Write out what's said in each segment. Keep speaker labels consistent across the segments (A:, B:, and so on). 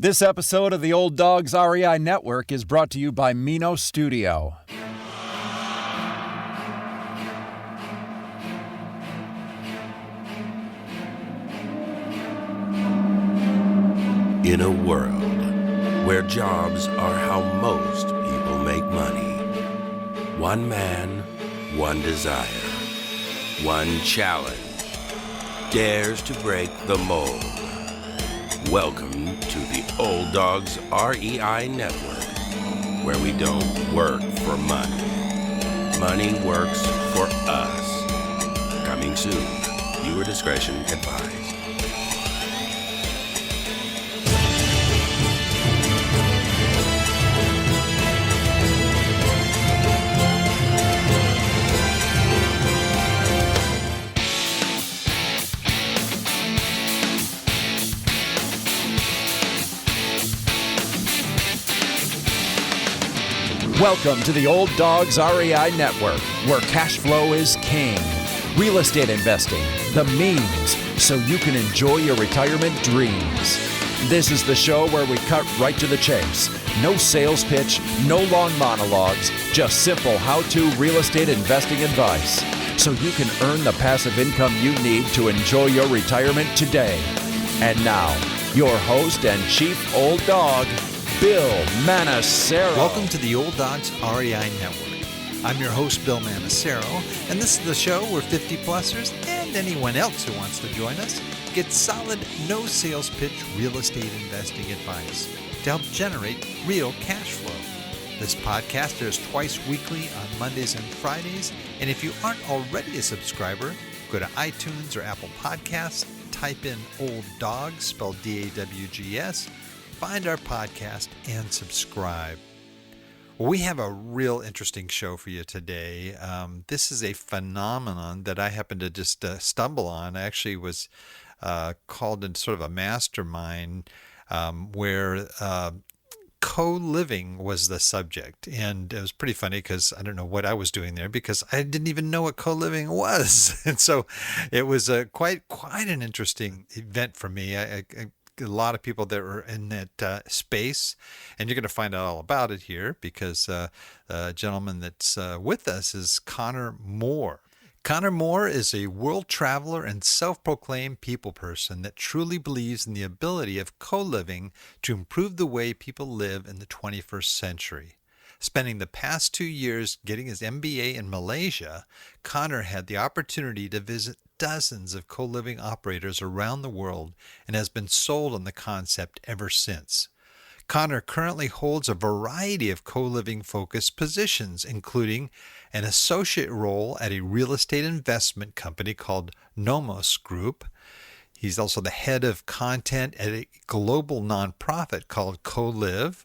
A: This episode of the Old Dogs REI Network is brought to you by Mino Studio.
B: In a world where jobs are how most people make money, one man, one desire, one challenge dares to break the mold. Welcome to the Old Dogs REI Network, where we don't work for money. Money works for us. Coming soon. Viewer discretion advised.
A: Welcome to the Old Dogs REI Network, where cash flow is king. Real estate investing, the means, so you can enjoy your retirement dreams. This is the show where we cut right to the chase. No sales pitch, no long monologues, just simple how-to real estate investing advice, so you can earn the passive income you need to enjoy your retirement today. And now, your host and chief old dog, Bill Manacero.
C: Welcome to the Old Dogs REI Network. I'm your host, Bill Manacero, and this is the show where 50-plussers and anyone else who wants to join us get solid, no sales pitch real estate investing advice to help generate real cash flow. This podcast airs twice weekly on Mondays and Fridays, and if you aren't already a subscriber, go to iTunes or Apple Podcasts, type in Old Dogs, spelled D-A-W-G-S, find our podcast and subscribe. Well, we have a real interesting show for you today. This is a phenomenon that I happened to just stumble on. I actually was called in sort of a mastermind where Coliving was the subject. And it was pretty funny because I don't know what I was doing there because I didn't even know what Coliving was. And so it was quite an interesting event for me. I a lot of people that were in that space, and you're going to find out all about it here because the gentleman that's with us is Connor Moore. Connor Moore is a world traveler and self-proclaimed people person that truly believes in the ability of co-living to improve the way people live in the 21st century. Spending the past 2 years getting his MBA in Malaysia, Connor had the opportunity to visit dozens of co-living operators around the world and has been sold on the concept ever since. Connor currently holds a variety of co-living focused positions, including an associate role at a real estate investment company called Nomos Group. He's also the head of content at a global nonprofit called Coliv,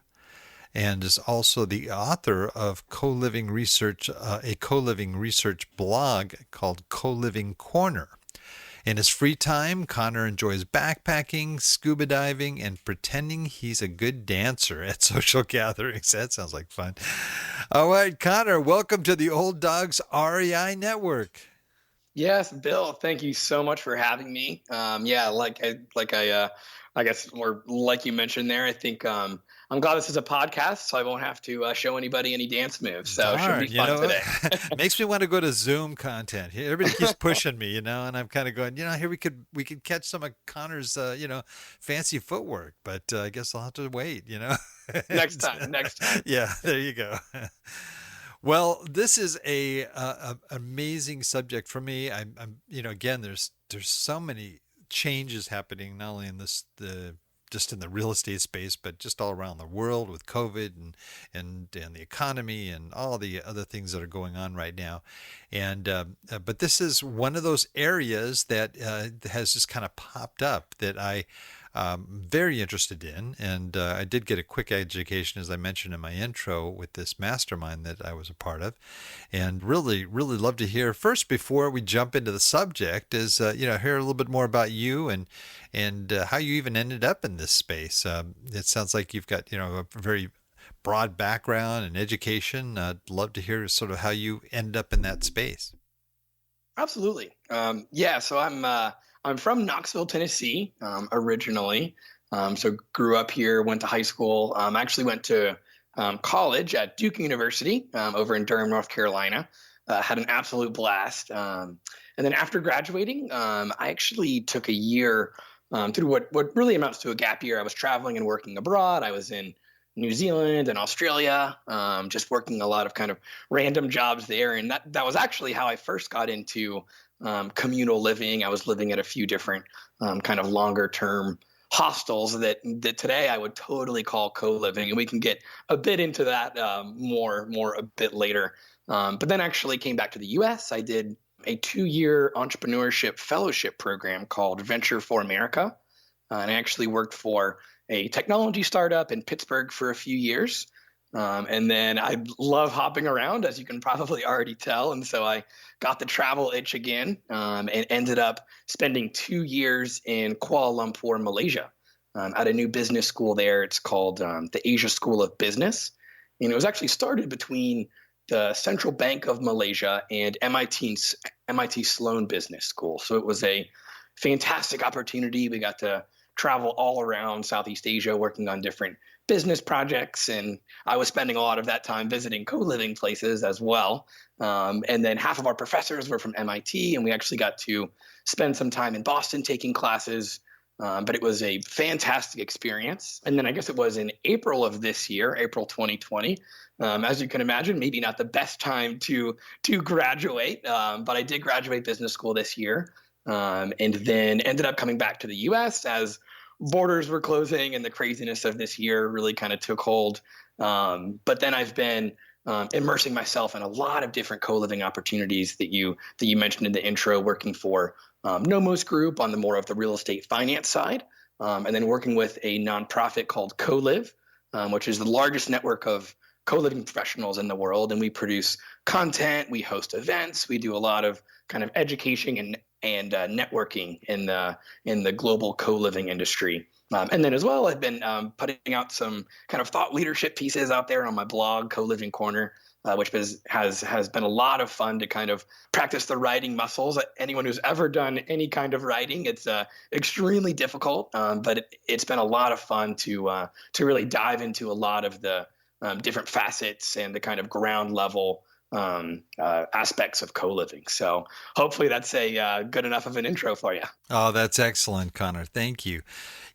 C: and is also the author of Coliving research, a co-living research blog called Coliving Corner. In his free time, Connor enjoys backpacking, scuba diving, and pretending he's a good dancer at social gatherings. That sounds like fun. All right, Connor, welcome to the Old Dogs REI Network.
D: Yes, Bill, thank you so much for having me. I guess, or like you mentioned there, I think I'm glad this is a podcast, so I won't have to show anybody any dance moves. So it should be fun today.
C: Makes me want to go to Zoom content. Everybody keeps pushing me, and I'm kind of going, here we could catch some of Connor's, fancy footwork, but I guess I'll have to wait,
D: Next time.
C: Yeah, there you go. Well, this is a amazing subject for me. I'm again, there's so many changes happening, not only in just in the real estate space, but just all around the world with COVID and the economy and all the other things that are going on right now. And but this is one of those areas that has just kind of popped up that very interested in, and I did get a quick education, as I mentioned in my intro, with this mastermind that I was a part of, and really love to hear first, before we jump into the subject, is hear a little bit more about you and how you even ended up in this space. It sounds like you've got a very broad background and education. I'd love to hear sort of how you end up in that space.
D: Absolutely. So I'm from Knoxville, Tennessee, originally. So grew up here, went to high school. Actually went to college at Duke University over in Durham, North Carolina. Had an absolute blast. And then after graduating, I actually took a year through what really amounts to a gap year. I was traveling and working abroad. I was in New Zealand and Australia, just working a lot of kind of random jobs there. And that was actually how I first got into communal living. I was living at a few different kind of longer term hostels that today I would totally call co-living, and we can get a bit into that more a bit later. But then actually came back to the U.S. I did a 2-year entrepreneurship fellowship program called Venture for America, and I actually worked for a technology startup in Pittsburgh for a few years. And then I love hopping around, as you can probably already tell. And so I got the travel itch again, and ended up spending 2 years in Kuala Lumpur, Malaysia, at a new business school there. It's called the Asia School of Business. And it was actually started between the Central Bank of Malaysia and MIT Sloan Business School. So it was a fantastic opportunity. We got to travel all around Southeast Asia working on different business projects, and I was spending a lot of that time visiting co-living places as well. And then half of our professors were from MIT, and we actually got to spend some time in Boston taking classes. But it was a fantastic experience. And then I guess it was in April of this year, April 2020. As you can imagine, maybe not the best time to graduate, but I did graduate business school this year, and then ended up coming back to the U.S. as borders were closing and the craziness of this year really kind of took hold. But then I've been immersing myself in a lot of different co-living opportunities that you mentioned in the intro, working for Nomos Group on the more of the real estate finance side, and then working with a nonprofit called Coliv, which is the largest network of co-living professionals in the world. And we produce content, we host events, we do a lot of kind of education and networking in the global co-living industry. And then as well, I've been putting out some kind of thought leadership pieces out there on my blog, Co-Living Corner, which has been a lot of fun to kind of practice the writing muscles. Anyone who's ever done any kind of writing, it's extremely difficult, but it's been a lot of fun to really dive into a lot of the different facets and the kind of ground level aspects of co-living. So hopefully that's a good enough of an intro for you.
C: Oh, that's excellent, Connor. Thank you.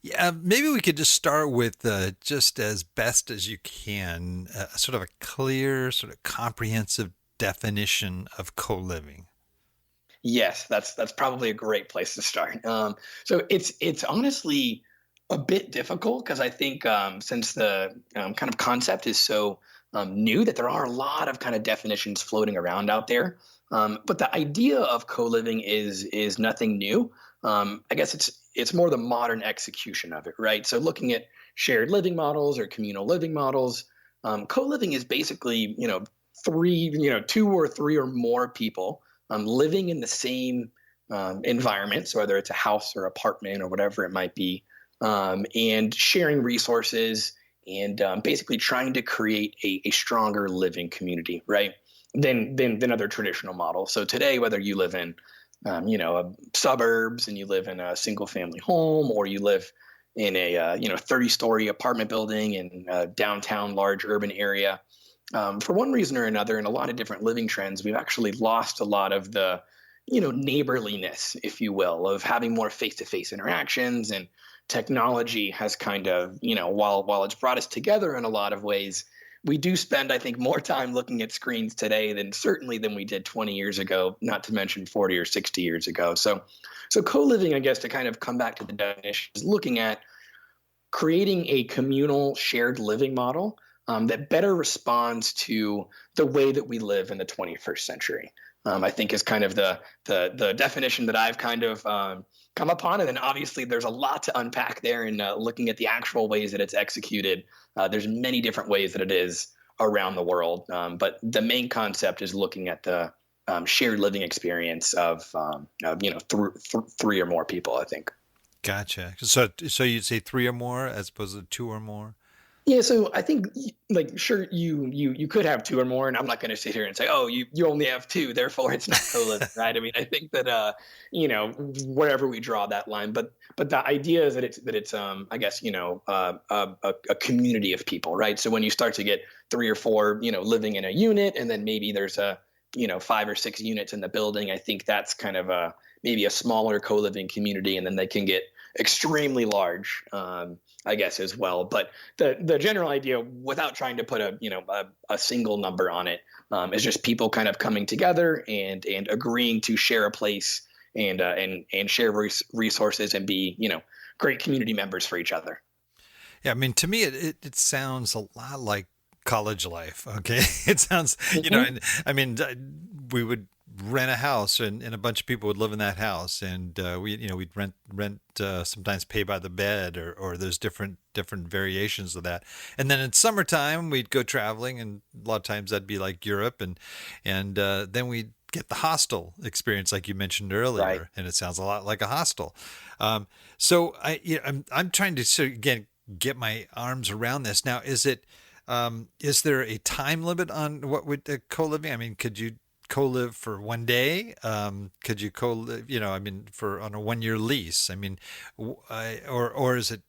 C: Yeah, maybe we could just start with just as best as you can, sort of a clear, sort of comprehensive definition of co-living.
D: Yes, that's probably a great place to start. So it's honestly a bit difficult because I think since the kind of concept is so new, that there are a lot of kind of definitions floating around out there. But the idea of co-living is nothing new. I guess it's more the modern execution of it, right? So looking at shared living models or communal living models, co-living is basically two or three or more people living in the same environment. So whether it's a house or apartment or whatever it might be, and sharing resources and basically trying to create a stronger living community, right? Than other traditional models. So today, whether you live in suburbs and you live in a single family home, or you live in a 30-story apartment building in a downtown large urban area, for one reason or another, in a lot of different living trends, we've actually lost a lot of the neighborliness, if you will, of having more face-to-face interactions. And technology has kind of, while it's brought us together in a lot of ways, we do spend, I think, more time looking at screens today than we did 20 years ago, not to mention 40 or 60 years ago. So co-living, I guess, to kind of come back to the definition, is looking at creating a communal shared living model that better responds to the way that we live in the 21st century. I think is kind of the definition that I've kind of come upon. And then obviously there's a lot to unpack there in looking at the actual ways that it's executed. There's many different ways that it is around the world. But the main concept is looking at the shared living experience of three or more people, I think.
C: Gotcha. So you'd say three or more as opposed to two or more?
D: Yeah, so I think like sure you could have two or more, and I'm not going to sit here and say, oh, you only have two, therefore it's not co-living, right? I mean, I think that wherever we draw that line, but the idea is that it's I guess a community of people, right? So when you start to get three or four living in a unit, and then maybe there's a five or six units in the building, I think that's kind of a maybe a smaller co-living community, and then they can get extremely large, I guess, as well. But the general idea, without trying to put a single number on it, is just people kind of coming together and agreeing to share a place and share resources and be great community members for each other.
C: Yeah, I mean, to me, it sounds a lot like college life. Okay, it sounds,
D: Mhm.
C: and I mean, we would rent a house, and a bunch of people would live in that house, and we'd rent sometimes pay by the bed, or there's different variations of that. And then in summertime, we'd go traveling, and a lot of times that'd be like Europe, and then we'd get the hostel experience like you mentioned
D: Right.
C: earlier, and it sounds a lot like a hostel. So I'm trying to sort of, again, get my arms around this. Now, is there a time limit on what would co-living? I mean, could you co-live for one day? Could you co-live, I mean, for on a 1 year lease? I mean, or is it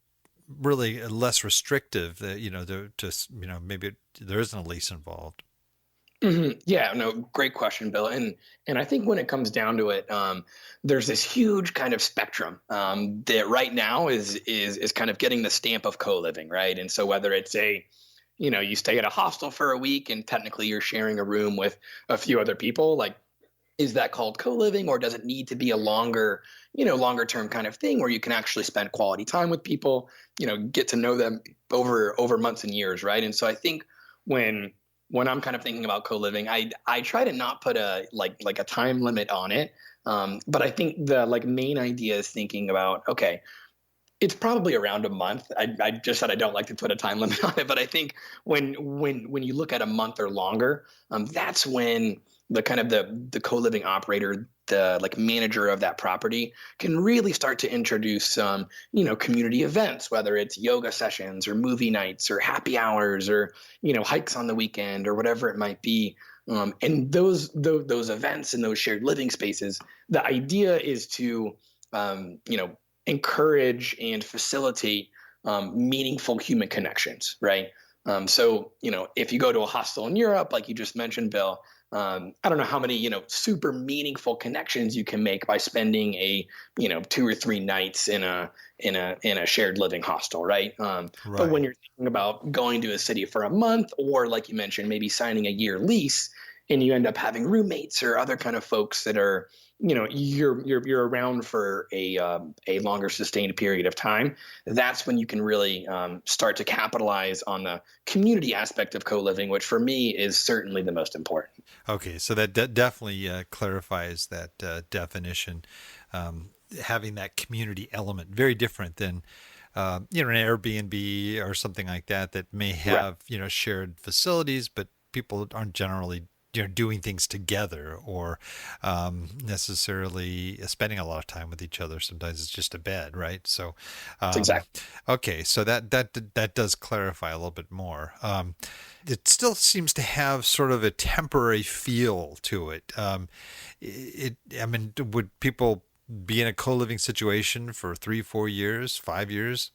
C: really less restrictive that, maybe there isn't a lease involved?
D: Yeah, no, great question, Bill. And I think when it comes down to it, there's this huge kind of spectrum that right now is kind of getting the stamp of co-living, right? And so whether it's you stay at a hostel for a week and technically you're sharing a room with a few other people, like is that called co-living, or does it need to be a longer term kind of thing where you can actually spend quality time with people, get to know them over months and years, right? And so I think when when I'm kind of thinking about co-living, I try to not put a like a time limit on it. But I think the like main idea is thinking about, okay, it's probably around a month. I just said I don't like to put a time limit on it, but I think when you look at a month or longer, that's when the kind of the co-living operator, the like manager of that property, can really start to introduce some community events, whether it's yoga sessions or movie nights or happy hours or hikes on the weekend or whatever it might be. And those events and those shared living spaces, the idea is to encourage and facilitate meaningful human connections, right? So, if you go to a hostel in Europe, like you just mentioned, Bill, I don't know how many, super meaningful connections you can make by spending 2 or 3 nights in a shared living hostel, right? But when
C: Right.
D: you're thinking about going to a city for a month, or like you mentioned, maybe signing a year lease, and you end up having roommates or other kind of folks that are you're around for a longer sustained period of time, that's when you can really start to capitalize on the community aspect of co-living, which for me is certainly the most important.
C: Okay, so that definitely clarifies that definition. Having that community element, very different than an Airbnb or something like that that may
D: Right.
C: have shared facilities, but people aren't generally doing things together or necessarily spending a lot of time with each other. Sometimes it's just a bed, right? So,
D: That's
C: um,
D: exactly.
C: okay, so that does clarify a little bit more. It still seems to have sort of a temporary feel to it. I mean, would people be in a co-living situation for 3, 4 years, 5 years?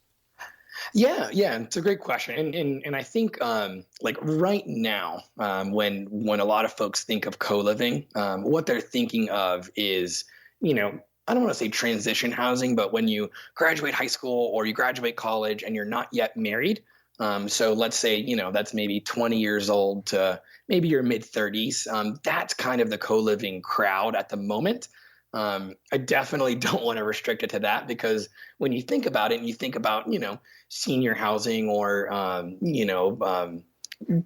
D: Yeah, it's a great question, and I think like right now, when a lot of folks think of co-living, what they're thinking of is, I don't want to say transition housing, but when you graduate high school or you graduate college and you're not yet married, so let's say that's maybe 20 years old to maybe your mid 30s. That's kind of the co-living crowd at the moment. I definitely don't want to restrict it to that, because when you think about it and you think about senior housing or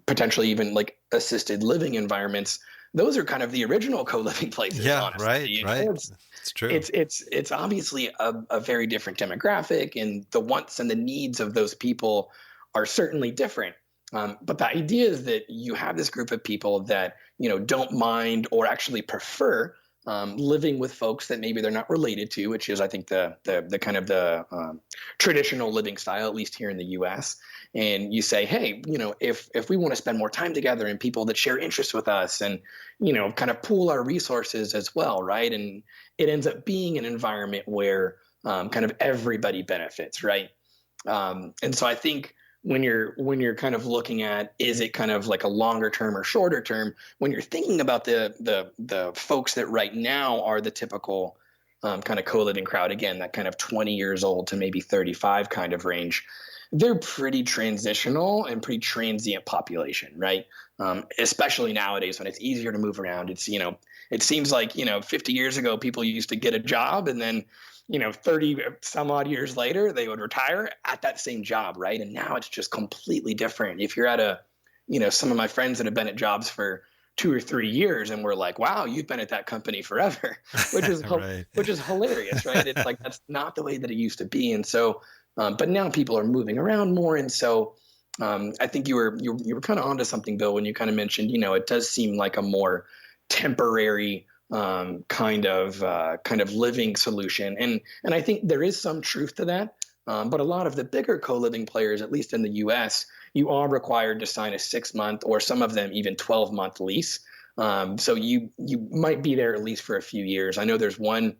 D: potentially even like assisted living environments, those are kind of the original co-living places,
C: Yeah,
D: honestly.
C: right, right.
D: It's
C: It's true.
D: it's obviously a very different demographic, and the wants and the needs of those people are certainly different. But the idea is that you have this group of people that don't mind or actually prefer living with folks that maybe they're not related to, which is, I think, the kind of the traditional living style, at least here in the U.S. And you say, hey, if we want to spend more time together and people that share interests with us, and kind of pool our resources as well, right? And it ends up being an environment where kind of everybody benefits, right? And so I think when you're kind of looking at, is it kind of like a longer term or shorter term, when you're thinking about the folks that right now are the typical kind of co-living crowd, again, that kind of 20 years old to maybe 35 kind of range, they're pretty transitional and pretty transient population, right? Especially nowadays when it's easier to move around. It's, it seems like, 50 years ago, people used to get a job, and then 30 some odd years later, they would retire at that same job, right? And now it's just completely different. If you're at some of my friends that have been at jobs for 2 or 3 years, and we're like, wow, you've been at that company forever, which is
C: Right.
D: which is hilarious, right? It's like, that's not the way that it used to be. And so, but now people are moving around more. And so I think you were kind of onto something, Bill, when you kind of mentioned, it does seem like a more temporary kind of living solution. And I think there is some truth to that. But a lot of the bigger co-living players, at least in the US, you are required to sign a 6-month, or some of them even 12-month lease. So you might be there at least for a few years. I know there's one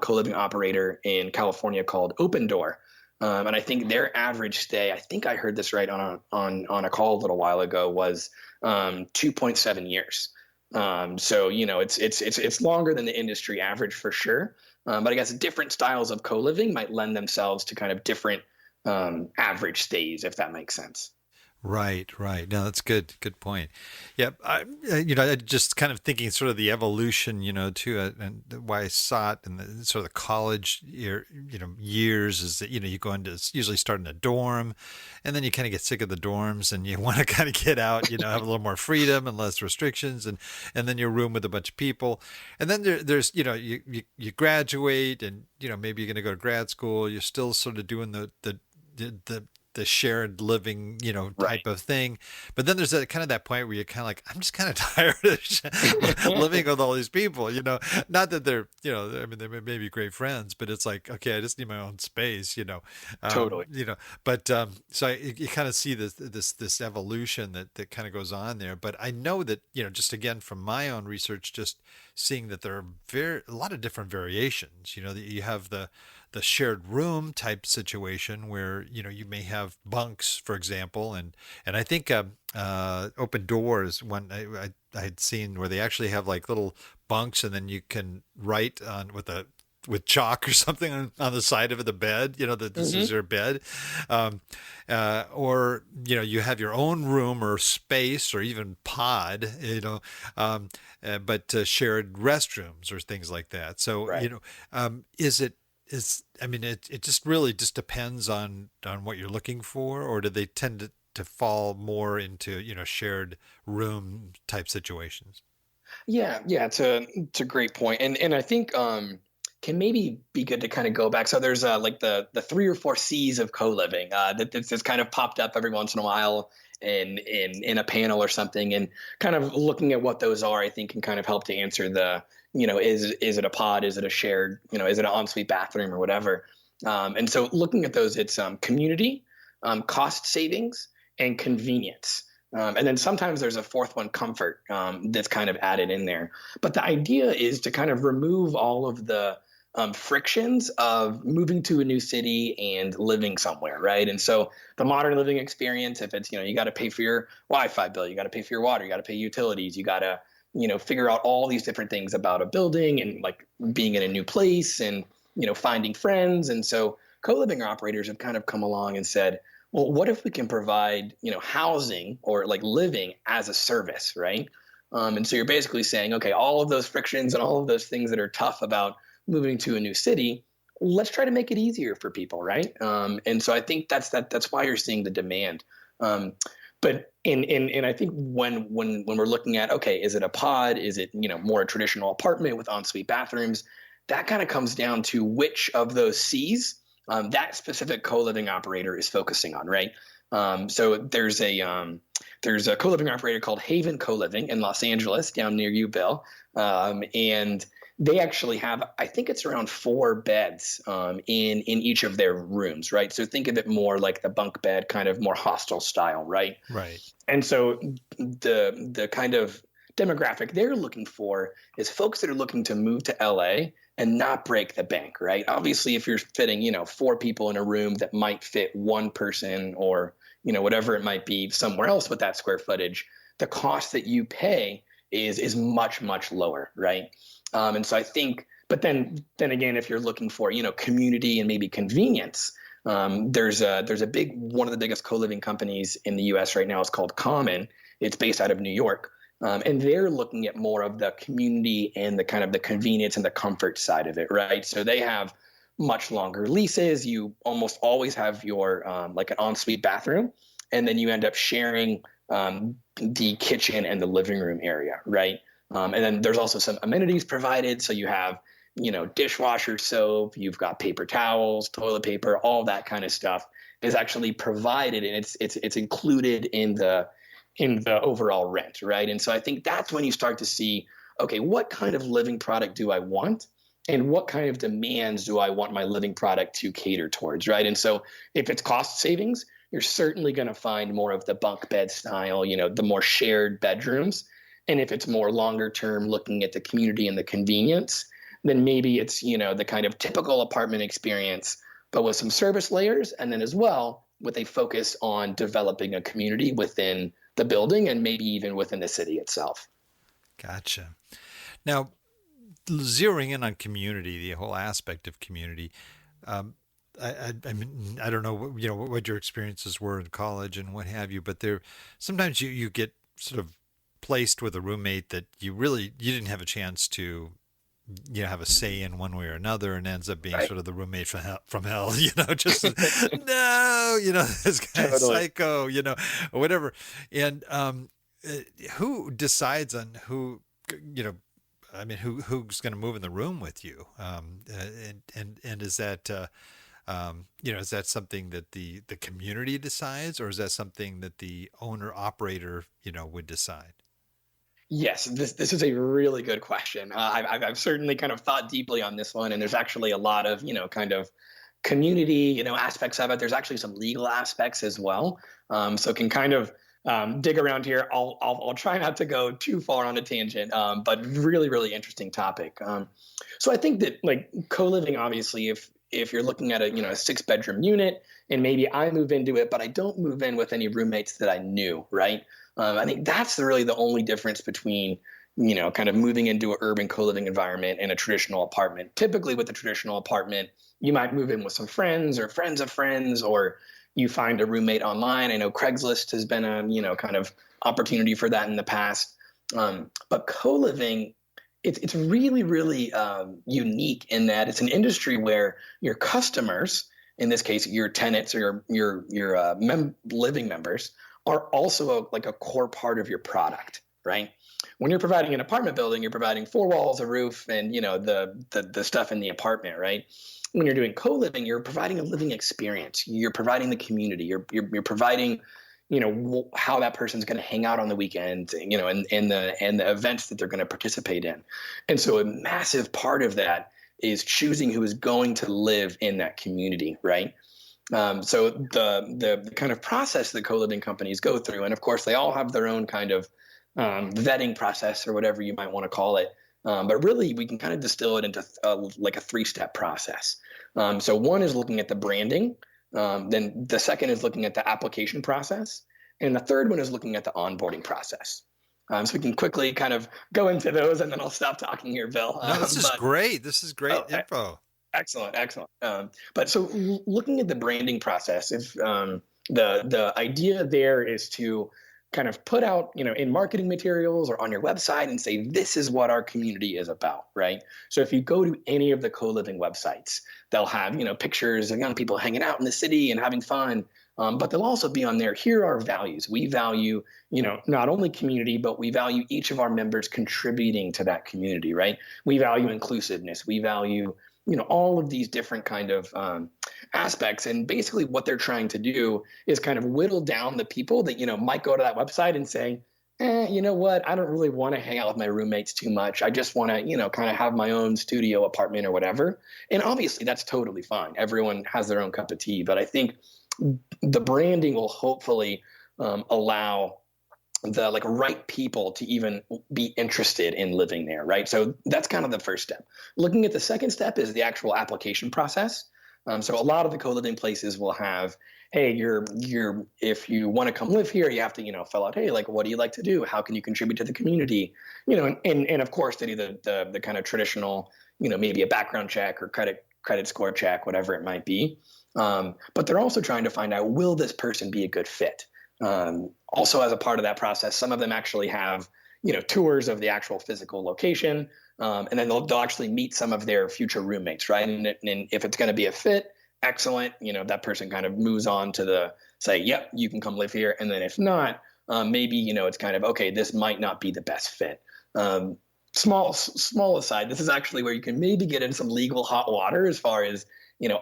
D: co-living operator in California called Open Door. And I think their average stay, I think I heard this right on a call a little while ago, was 2.7 years. So it's longer than the industry average for sure. But I guess different styles of co-living might lend themselves to kind of different average stays, if that makes sense.
C: Right. No, that's good. Good point. Yeah. I just kind of thinking sort of the evolution, too, and why I saw it in the sort of the college years is that, you go into, usually start in a dorm, and then you kind of get sick of the dorms and you want to kind of get out, have a little more freedom and less restrictions, and then you room with a bunch of people. And then there's, you graduate, and, maybe you're going to go to grad school. You're still sort of doing the shared living, type
D: Right.
C: of thing. But then there's that point where you're kind of like, I'm just kind of tired of living with all these people, not that they're, they may be great friends, but it's like, okay, I just need my own space,
D: Totally.
C: but, so you kind of see this evolution that kind of goes on there. But I know that, just again, from my own research, just seeing that there are a lot of different variations, that you have the shared room type situation where you may have bunks, for example, and I think Open Doors one I had seen where they actually have like little bunks, and then you can write on with chalk or something on the side of the bed, that this is your bed, or you have your own room or space or even pod, but shared restrooms or things like that. So
D: Right.
C: it just really just depends on what you're looking for, or do they tend to fall more into, shared room type situations?
D: Yeah, it's a great point. And I think can maybe be good to kind of go back. So there's like the 3 or 4 C's of co-living that's kind of popped up every once in a while in a panel or something, and kind of looking at what those are, I think can kind of help to answer the, is it a pod, is it a shared, is it an ensuite bathroom or whatever. And so looking at those, it's community, cost savings, and convenience. And then sometimes there's a fourth one, comfort, that's kind of added in there. But the idea is to kind of remove all of the frictions of moving to a new city and living somewhere, right? And so the modern living experience, if it's, you got to pay for your Wi-Fi bill, you got to pay for your water, you got to pay utilities, you got to, figure out all these different things about a building and like being in a new place and, finding friends. And so co-living operators have kind of come along and said, well, what if we can provide, housing or like living as a service, right? And so you're basically saying, okay, all of those frictions and all of those things that are tough about moving to a new city, let's try to make it easier for people, right? And so I think that's why you're seeing the demand. But I think when we're looking at, okay, is it a pod? Is it, more a traditional apartment with ensuite bathrooms? That kind of comes down to which of those C's that specific co-living operator is focusing on, right? So there's a co-living operator called Haven Co-Living in Los Angeles, down near you, Bill, and they actually have, I think it's around 4 beds in each of their rooms, right? So think of it more like the bunk bed, kind of more hostel style, right?
C: Right.
D: And so the kind of demographic they're looking for is folks that are looking to move to LA and not break the bank, right? Obviously, if you're fitting, 4 people in a room that might fit one person or, whatever it might be somewhere else with that square footage, the cost that you pay is much, much lower, right? And so I think, but then again, if you're looking for, community and maybe convenience, there's a big, one of the biggest co-living companies in the U.S. right now is called Common. It's based out of New York. And they're looking at more of the community and the kind of the convenience and the comfort side of it, right? So they have much longer leases. You almost always have your like an ensuite bathroom, and then you end up sharing the kitchen and the living room area, right? And then there's also some amenities provided. So you have, dishwasher soap, you've got paper towels, toilet paper, all that kind of stuff is actually provided, and it's included in the overall rent, right? And so I think that's when you start to see, okay, what kind of living product do I want? And what kind of demands do I want my living product to cater towards, right? And so if it's cost savings, you're certainly going to find more of the bunk bed style, the more shared bedrooms. And if it's more longer term, looking at the community and the convenience, then maybe it's, the kind of typical apartment experience, but with some service layers. And then as well, with a focus on developing a community within the building and maybe even within the city itself.
C: Gotcha. Now, zeroing in on community, the whole aspect of community, I mean, I don't know, what your experiences were in college and what have you, but sometimes you get sort of placed with a roommate that you didn't have a chance to, have a say in one way or another, and ends up being
D: Right.
C: sort of the roommate from hell, just no, this guy's
D: Totally.
C: psycho, or whatever. And who decides on who, I mean, who's going to move in the room with you? And is that, is that something that the community decides, or is that something that the owner operator, would decide?
D: Yes, this is a really good question. I've certainly kind of thought deeply on this one, and there's actually a lot of kind of community aspects of it. There's actually some legal aspects as well. So can kind of dig around here. I'll try not to go too far on a tangent, but really really interesting topic. So I think that like co-living, obviously, if you're looking at a a 6-bedroom unit and maybe I move into it, but I don't move in with any roommates that I knew, right? I think that's really the only difference between, kind of moving into an urban co-living environment and a traditional apartment. Typically with a traditional apartment, you might move in with some friends or friends of friends, or you find a roommate online. I know Craigslist has been a, kind of opportunity for that in the past. But co-living, it's really, really unique in that it's an industry where your customers, in this case, your tenants or your living members, are also like a core part of your product, right? When you're providing an apartment building, you're providing 4 walls, a roof, and the stuff in the apartment, right? When you're doing co-living, you're providing a living experience. You're providing the community. You're providing, how that person's going to hang out on the weekend, and the events that they're going to participate in. And so a massive part of that is choosing who is going to live in that community, right? So the kind of process that co-living companies go through, and of course they all have their own kind of vetting process or whatever you might want to call it. But really we can kind of distill it into like a 3-step process. So one is looking at the branding. Then the second is looking at the application process. And the third one is looking at the onboarding process. So we can quickly kind of go into those, and then I'll stop talking here, Bill.
C: No, this is great. This is great info.
D: Excellent. But so looking at the branding process, if the idea there is to kind of put out, in marketing materials or on your website and say, this is what our community is about, right? So if you go to any of the co-living websites, they'll have, pictures of young people hanging out in the city and having fun. But they'll also be on there. Here are our values. We value, not only community, but we value each of our members contributing to that community, right? We value inclusiveness. We value, all of these different kind of aspects. And basically what they're trying to do is kind of whittle down the people that, might go to that website and say, You know what? I don't really want to hang out with my roommates too much. I just want to, kind of have my own studio apartment or whatever. And obviously, that's totally fine. Everyone has their own cup of tea. But I think the branding will hopefully allow the like right people to even be interested in living there, right? So that's kind of the first step. Looking at the second step is the actual application process. So a lot of the co-living places will have, hey, you're if you want to come live here, you have to fill out, hey, like what do you like to do? How can you contribute to the community? And of course they do the kind of traditional, maybe a background check or credit score check, whatever it might be. But they're also trying to find out, will this person be a good fit? Also, as a part of that process, some of them actually have tours of the actual physical location, and then they'll actually meet some of their future roommates, right? And if it's going to be a fit, excellent. That person kind of moves on to the say, yep, you can come live here. And then if not, maybe it's kind of okay, this might not be the best fit. Small aside, this is actually where you can maybe get in some legal hot water as far as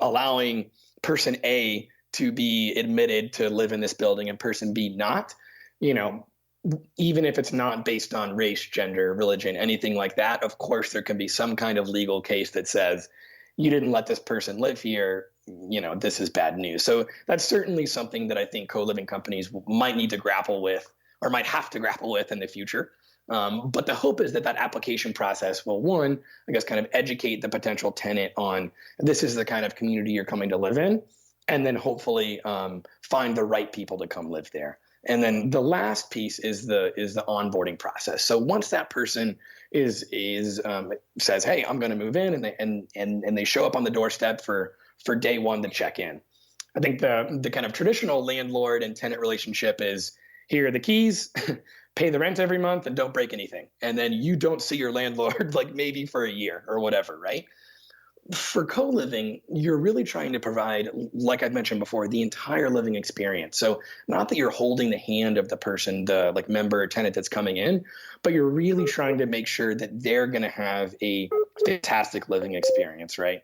D: allowing person A to be admitted to live in this building and person B not, you know, even if it's not based on race, gender, religion, anything like that. Of course, there can be some kind of legal case that says you didn't let this person live here. This is bad news. So that's certainly something that I think co-living companies might need to grapple with or might have to grapple with in the future. But the hope is that application process will, one, I guess, kind of educate the potential tenant on this is the kind of community you're coming to live in, and then hopefully find the right people to come live there. And then the last piece is the onboarding process. So once that person is says, "Hey, I'm going to move in," and they show up on the doorstep for day one to check in. I think the kind of traditional landlord and tenant relationship is, here are the keys, pay the rent every month, and don't break anything. And then you don't see your landlord like maybe for a year or whatever, right? For co-living, you're really trying to provide, like I mentioned before, the entire living experience. So not that you're holding the hand of the person, the like member or tenant that's coming in, but you're really trying to make sure that they're going to have a fantastic living experience, right?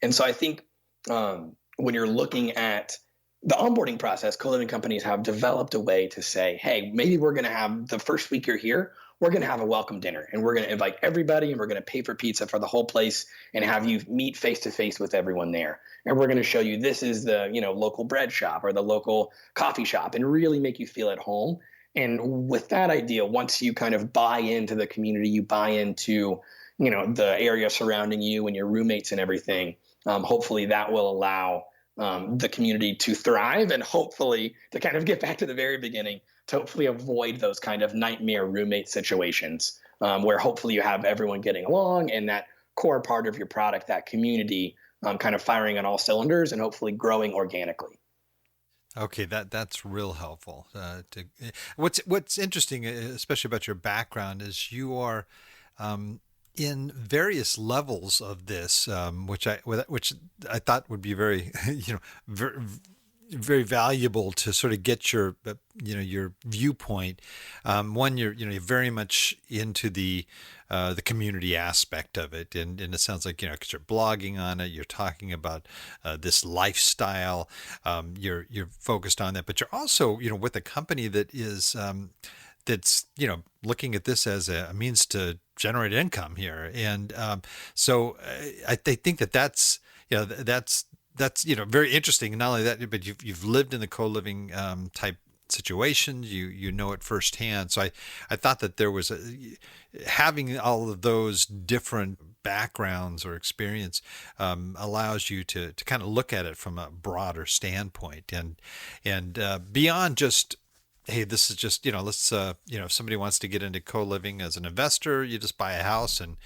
D: And so I think when you're looking at the onboarding process, co-living companies have developed a way to say, hey, maybe we're going to have the first week you're here, we're going to have a welcome dinner and we're going to invite everybody and we're going to pay for pizza for the whole place and have you meet face to face with everyone there. And we're going to show you this is the, local bread shop or the local coffee shop and really make you feel at home. And with that idea, once you kind of buy into the community, you buy into, the area surrounding you and your roommates and everything, hopefully that will allow the community to thrive and hopefully, to kind of get back to the very beginning, to hopefully avoid those kind of nightmare roommate situations where hopefully you have everyone getting along and that core part of your product, that community, kind of firing on all cylinders and hopefully growing organically.
C: Okay, that's real helpful. What's interesting, especially about your background, is you are in various levels of this, which I thought would be very, very, very valuable to sort of get your, your viewpoint. One, you're very much into the community aspect of it, and it sounds like because you're blogging on it, you're talking about this lifestyle, you're focused on that, but you're also with a company that is. That's looking at this as a means to generate income here, and so I think that's very interesting. And not only that, but you've lived in the co-living type situations, you know it firsthand. So I thought that there was having all of those different backgrounds or experience allows you to kind of look at it from a broader standpoint and beyond just, hey, this is just, let's, if somebody wants to get into co-living as an investor, you just buy a house and,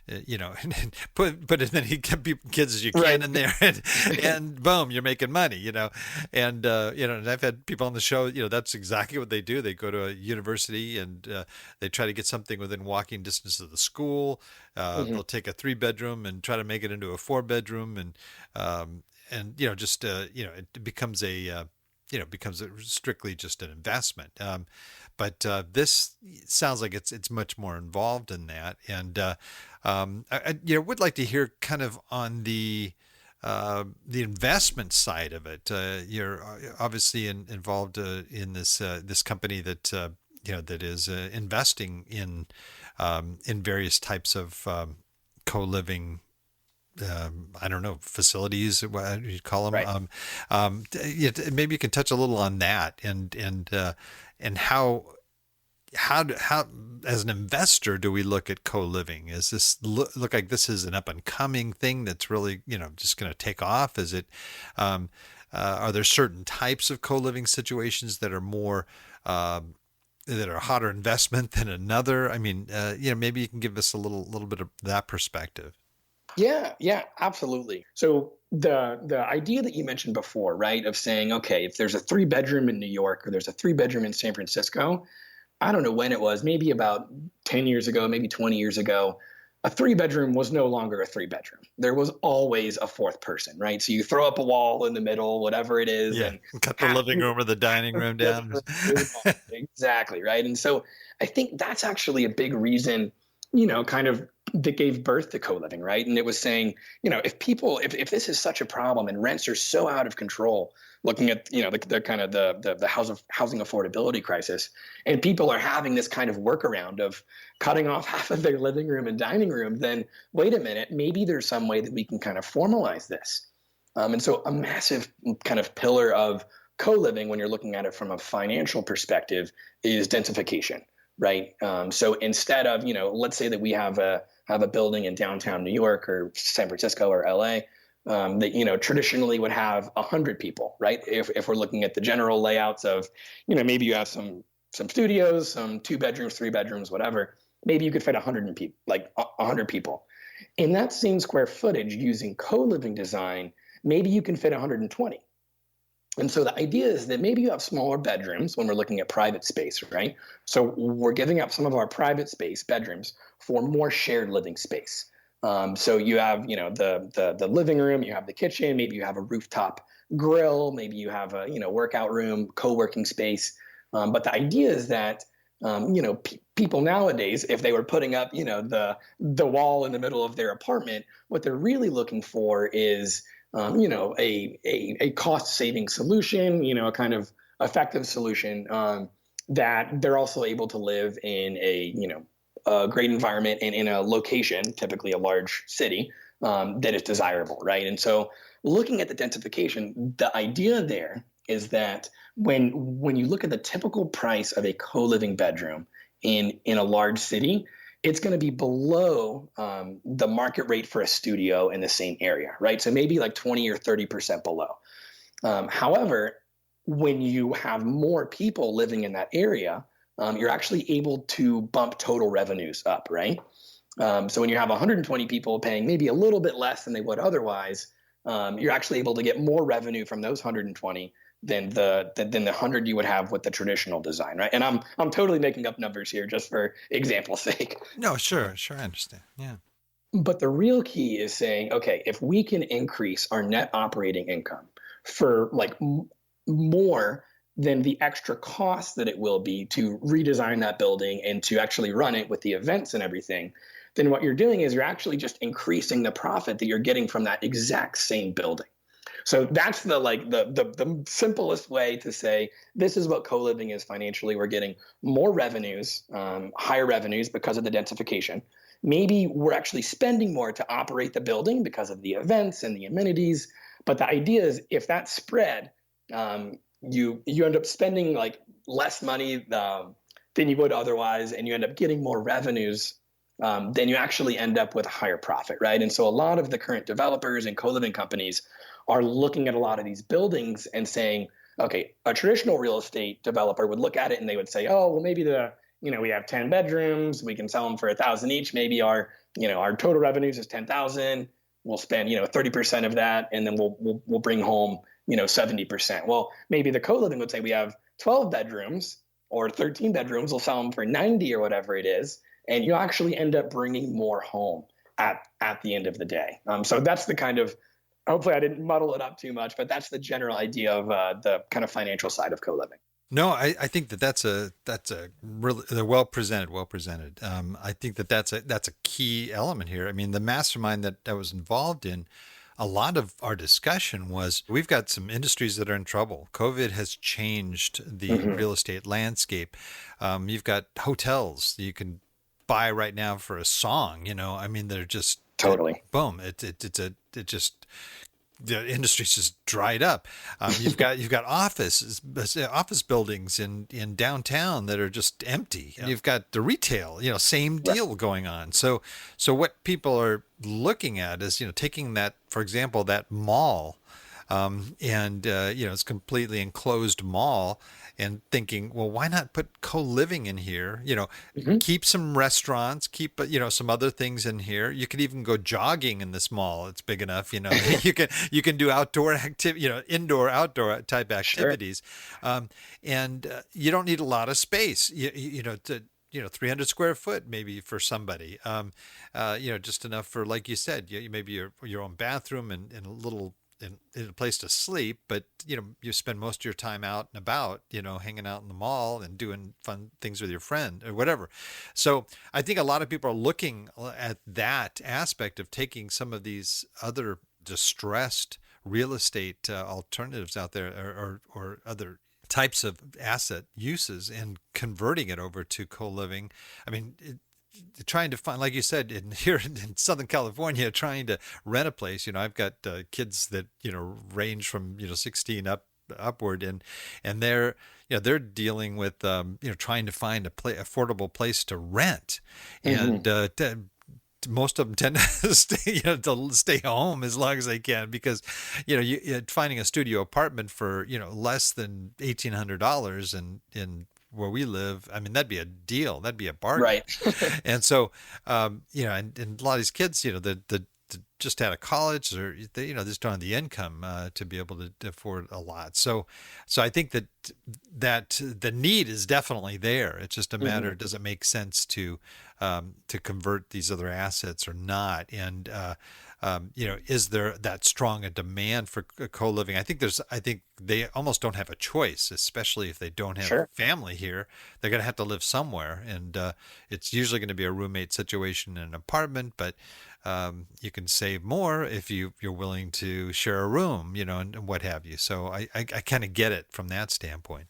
C: and put as many kids as you can
D: Right.
C: in there and boom, you're making money, and, and I've had people on the show, that's exactly what they do. They go to a university and they try to get something within walking distance of the school.
D: Mm-hmm.
C: They'll take a 3-bedroom and try to make it into a 4-bedroom it becomes becomes strictly just an investment. But this sounds like it's much more involved in that. And I would like to hear kind of on the investment side of it. You're obviously involved in this company that that is investing in various types of co-living. I don't know, facilities, what you call them.
D: Right.
C: Maybe you can touch a little on that, and how as an investor do we look at co-living? Is this look like this is an up and coming thing that's really just going to take off? Is it are there certain types of co-living situations that are more that are a hotter investment than another? I mean, maybe you can give us a little bit of that perspective.
D: Yeah, absolutely. So the idea that you mentioned before, right, of saying, okay, if there's a 3 bedroom in New York or there's a 3 bedroom in San Francisco, I don't know when it was, maybe about 10 years ago, maybe 20 years ago, a 3 bedroom was no longer a 3 bedroom. There was always a fourth person, right? So you throw up a wall in the middle, whatever it is,
C: Yeah,
D: and
C: cut the living room or the dining room down.
D: exactly, right. And so I think that's actually a big reason, kind of that gave birth to co-living, right? And it was saying, if this is such a problem and rents are so out of control, looking at the kind of the housing affordability crisis, and people are having this kind of workaround of cutting off half of their living room and dining room, then wait a minute, maybe there's some way that we can kind of formalize this. And so a massive kind of pillar of co-living, when you're looking at it from a financial perspective, is densification, right? So instead of, let's say that we have a building in downtown New York or San Francisco or LA, that traditionally would have 100 people, right? If we're looking at the general layouts of, maybe you have some studios, some 2 bedrooms, 3 bedrooms, whatever. Maybe you could fit 100 people, like 100 people. In that same square footage, using co-living design, maybe you can fit 120. And so the idea is that maybe you have smaller bedrooms when we're looking at private space, right? So we're giving up some of our private space, bedrooms, for more shared living space. So you have, the living room, you have the kitchen, maybe you have a rooftop grill, maybe you have a, workout room, co-working space. But the idea is that, people nowadays, if they were putting up, the wall in the middle of their apartment, what they're really looking for is a cost saving solution, a kind of effective solution, that they're also able to live in a great environment and in a location, typically a large city, that is desirable, right? And so looking at the densification, the idea there is that when you look at the typical price of a co-living bedroom in a large city, it's going to be below the market rate for a studio in the same area, right? So maybe like 20 or 30% below. However, when you have more people living in that area, you're actually able to bump total revenues up, right? So when you have 120 people paying maybe a little bit less than they would otherwise, you're actually able to get more revenue from those 120 than the 100 you would have with the traditional design, right? And I'm totally making up numbers here just for example's sake.
C: No, sure, I understand. Yeah.
D: But the real key is saying, okay, if we can increase our net operating income for like more than the extra cost that it will be to redesign that building and to actually run it with the events and everything, then what you're doing is you're actually just increasing the profit that you're getting from that exact same building. So that's the simplest way to say this is what co-living is financially. We're getting more revenues, higher revenues because of the densification. Maybe we're actually spending more to operate the building because of the events and the amenities. But the idea is if that's spread, you end up spending like less money than you would otherwise, and you end up getting more revenues. Then you actually end up with a higher profit, right? And so a lot of the current developers and co-living companies are looking at a lot of these buildings and saying, okay, a traditional real estate developer would look at it and they would say, oh, well, maybe we have 10 bedrooms, we can sell them for 1,000 each. Maybe our total revenues is 10,000. We'll spend, 30% of that, and then we'll bring home, 70%. Well, maybe the co-living would say we have 12 bedrooms or 13 bedrooms. We'll sell them for 90 or whatever it is. And you actually end up bringing more home at the end of the day. So that's the kind of, hopefully I didn't muddle it up too much, but that's the general idea of the kind of financial side of co-living.
C: No, I think that's a really, they're well presented. I think that's a key element here. I mean, the mastermind that I was involved in a lot of our discussion was we've got some industries that are in trouble. COVID has changed the
D: Hmm.
C: real estate landscape. You've got hotels you can buy right now for a song. I mean, they're just
D: Totally.
C: boom. It just the industry's just dried up. You've got office buildings in downtown that are just empty. And you've got the retail, same
D: Right.
C: deal going on. So what people are looking at is taking that, for example, that mall, and it's completely enclosed mall, and thinking, well, why not put co-living in here?
D: Hmm.
C: Keep some restaurants, keep some other things in here. You could even go jogging in this mall. It's big enough. You can do outdoor activity, indoor outdoor type
D: Sure.
C: activities, and you don't need a lot of space. 300 square foot maybe for somebody, just enough for, like you said, maybe your own bathroom and a little in a place to sleep, but you spend most of your time out and about, hanging out in the mall and doing fun things with your friend or whatever. So I think a lot of people are looking at that aspect of taking some of these other distressed real estate alternatives out there, or other types of asset uses, and converting it over to co-living. I mean, trying to find, like you said, here in Southern California, trying to rent a place. I've got kids that range from 16 upward, and they're dealing with trying to find a affordable place to rent,
D: Hmm.
C: and most of them tend to stay home as long as they can, because finding a studio apartment for less than $1,800 in where we live, I mean, that'd be a deal. That'd be a bargain.
D: Right.
C: And so, and a lot of these kids, the just out of college, or they, just don't have the income to be able to afford a lot. So I think that the need is definitely there. It's just a matter,
D: Hmm.
C: does it make sense to convert these other assets or not? And is there that strong a demand for co-living? I think they almost don't have a choice, especially if they don't have
D: Sure.
C: family here. They're going to have to live somewhere, and it's usually going to be a roommate situation in an apartment. But you can save more if you're willing to share a room, and what have you. So I kind of get it from that standpoint.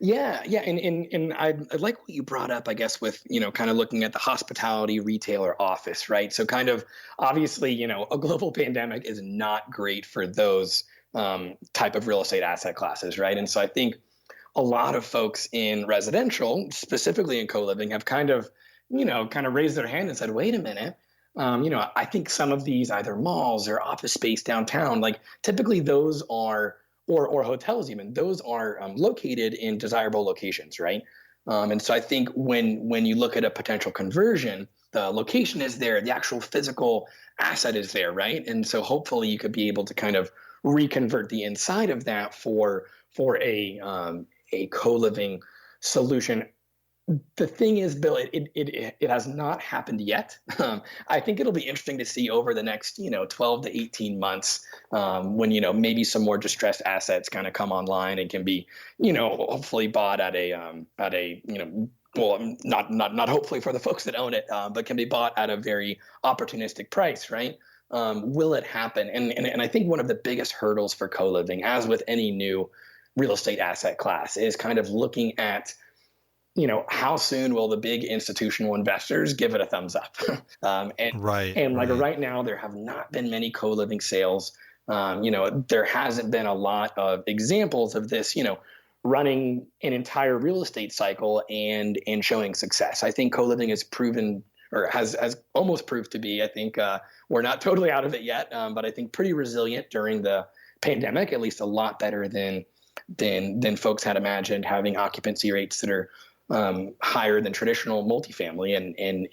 D: Yeah, yeah, and I like what you brought up, I guess, with kind of looking at the hospitality, retail, or office, right? So kind of obviously, a global pandemic is not great for those type of real estate asset classes, right? And so I think a lot of folks in residential, specifically in co-living, have kind of raised their hand and said, wait a minute. I think some of these either malls or office space downtown, like typically those are, or hotels even, those are located in desirable locations, right? And so I think when you look at a potential conversion, the location is there, the actual physical asset is there, right? And so hopefully you could be able to kind of reconvert the inside of that for a co-living solution. The thing is, Bill, it has not happened yet. I think it'll be interesting to see over the next 12 to 18 months, when maybe some more distressed assets kind of come online and can be hopefully bought at a well, not hopefully for the folks that own it, but can be bought at a very opportunistic price, right? Will it happen? And I think one of the biggest hurdles for co-living, as with any new real estate asset class, is kind of looking at how soon will the big institutional investors give it a thumbs up? And
C: Right,
D: and like
C: right.
D: right now, there have not been many co-living sales. There hasn't been a lot of examples of this. Running an entire real estate cycle and showing success. I think co-living has proven, or has almost proved to be. I think we're not totally out of it yet, but I think pretty resilient during the pandemic. At least a lot better than folks had imagined, having occupancy rates that are higher than traditional multifamily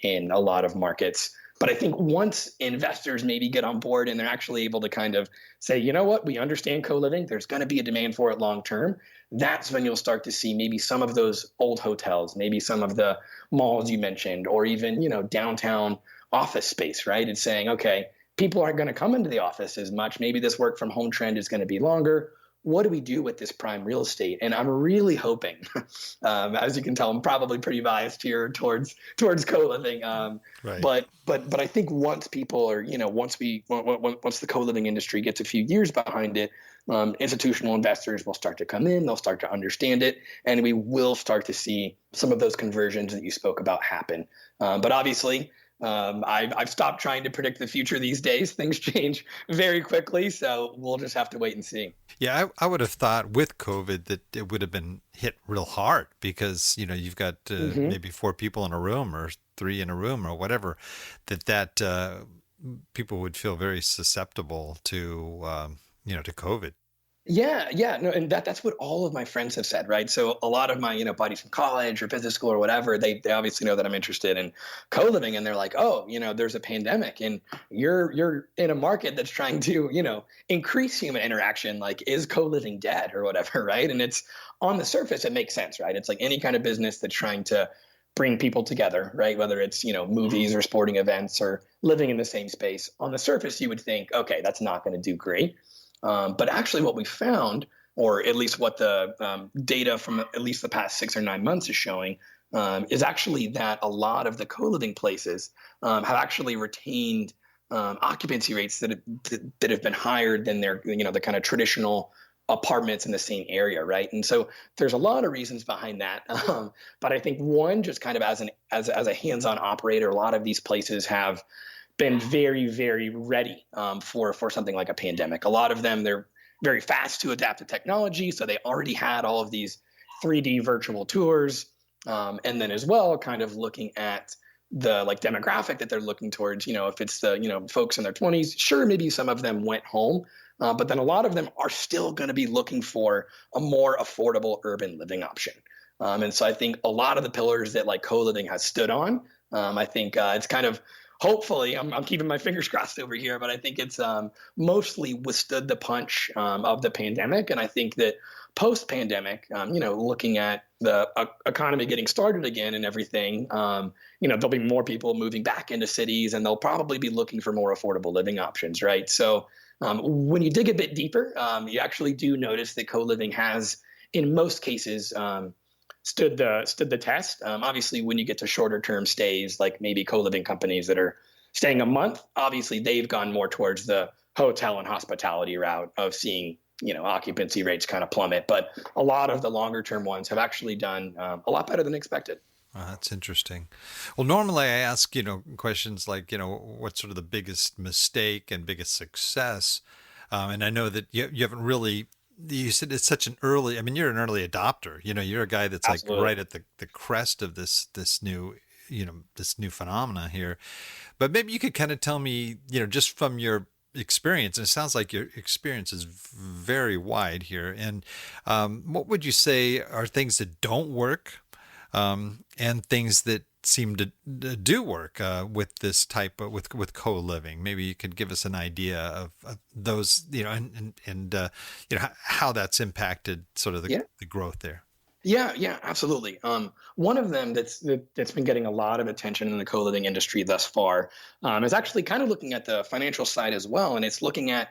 D: in a lot of markets. But I think once investors maybe get on board and they're actually able to kind of say, you know what, we understand co-living, there's going to be a demand for it long term. That's when you'll start to see maybe some of those old hotels, maybe some of the malls you mentioned, or even downtown office space, right? It's saying, okay, people aren't going to come into the office as much. Maybe this work from home trend is going to be longer. what do we do with this prime real estate? And I'm really hoping, as you can tell, I'm probably pretty biased here towards co-living.
C: Right.
D: But I think once people are, once the co-living industry gets a few years behind it, institutional investors will start to come in, they'll start to understand it, and we will start to see some of those conversions that you spoke about happen. But obviously, I've stopped trying to predict the future these days. Things change very quickly, so we'll just have to wait and see.
C: Yeah, I would have thought with COVID that it would have been hit real hard because, you've got maybe 4 people in a room or 3 in a room or whatever, that people would feel very susceptible to, to COVID.
D: Yeah, no, and that's what all of my friends have said, right? So a lot of my, buddies from college or business school or whatever, they obviously know that I'm interested in co-living, and they're like, oh, there's a pandemic, and you're in a market that's trying to, increase human interaction. Like, is co-living dead or whatever, right? And it's on the surface, it makes sense, right? It's like any kind of business that's trying to bring people together, right? Whether it's, movies or sporting events or living in the same space. On the surface, you would think, okay, that's not going to do great. But actually what we found, or at least what the data from at least the past 6 or 9 months is showing, is actually that a lot of the co-living places have actually retained occupancy rates that have been higher than their, the kind of traditional apartments in the same area, right? And so there's a lot of reasons behind that. But I think one, just kind of as a hands-on operator, a lot of these places have been very, very ready for something like a pandemic. A lot of them, they're very fast to adapt to technology. So they already had all of these 3D virtual tours. And then as well, kind of looking at the demographic that they're looking towards, if it's the, folks in their 20s, sure, maybe some of them went home. But then a lot of them are still going to be looking for a more affordable urban living option. And so I think a lot of the pillars that co-living has stood on, I think it's kind of, hopefully, I'm keeping my fingers crossed over here, but I think it's mostly withstood the punch of the pandemic. And I think that post-pandemic, looking at the economy getting started again and everything, there'll be more people moving back into cities, and they'll probably be looking for more affordable living options, right? So when you dig a bit deeper, you actually do notice that co-living has, in most cases, stood the test. Obviously, when you get to shorter term stays, like maybe co-living companies that are staying a month, obviously they've gone more towards the hotel and hospitality route of seeing, occupancy rates kind of plummet. But a lot of the longer term ones have actually done a lot better than expected.
C: That's interesting. Well, normally I ask, questions like, what's sort of the biggest mistake and biggest success? And I know that you haven't really, you said it's such an early, you're an early adopter, you're a guy that's
D: Absolutely.
C: right at the crest of this new, this new phenomena here. But maybe you could kind of tell me, just from your experience, and it sounds like your experience is very wide here. And what would you say are things that don't work and things that seem to do work with this type of with co-living? Maybe you could give us an idea of those, and how that's impacted sort of the growth there.
D: Yeah, absolutely. One of them that's been getting a lot of attention in the co-living industry thus far is actually kind of looking at the financial side as well, and it's looking at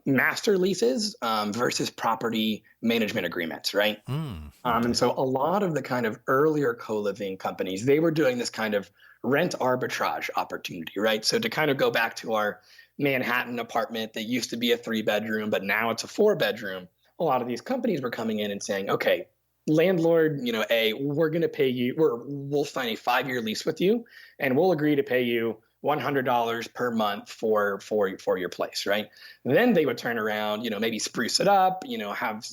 D: master leases versus property management agreements, right? And so a lot of the kind of earlier co-living companies, they were doing this kind of rent arbitrage opportunity, right? So to kind of go back to our Manhattan apartment that used to be a 3-bedroom, but now it's a 4-bedroom. A lot of these companies were coming in and saying, okay, landlord, we're going to pay you, we'll sign a 5-year lease with you, and we'll agree to pay you $100 per month for your place, right? And then they would turn around, maybe spruce it up, have